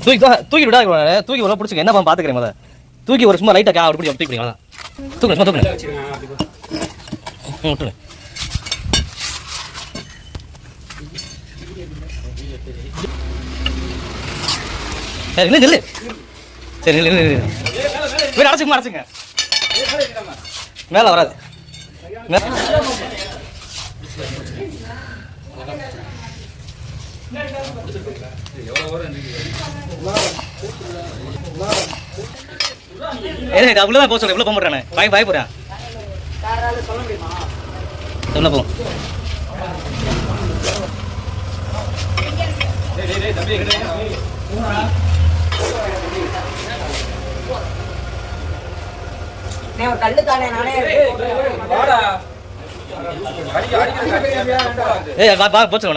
தூக்கி விடா தூக்கி ஒரு பிடிச்சிங்க என்ன பார்த்துக்கிறேன் முதல்ல தூக்கி ஒரு சும்மா லைட்டாக அப்படி பிடிச்சி தூக்கி அதான் தூக்குங்க சும்மா தூக்குங்க விட்டுருங்க சரி நில்லு சரி நில்லு வீடு அடைச்சிங்க மேலே வராது அவ்வளோதான் போக சொல்றேன் இவ்வளோ போக மாட்டேன் பாய போறேன் சொல்ல போ போச்சு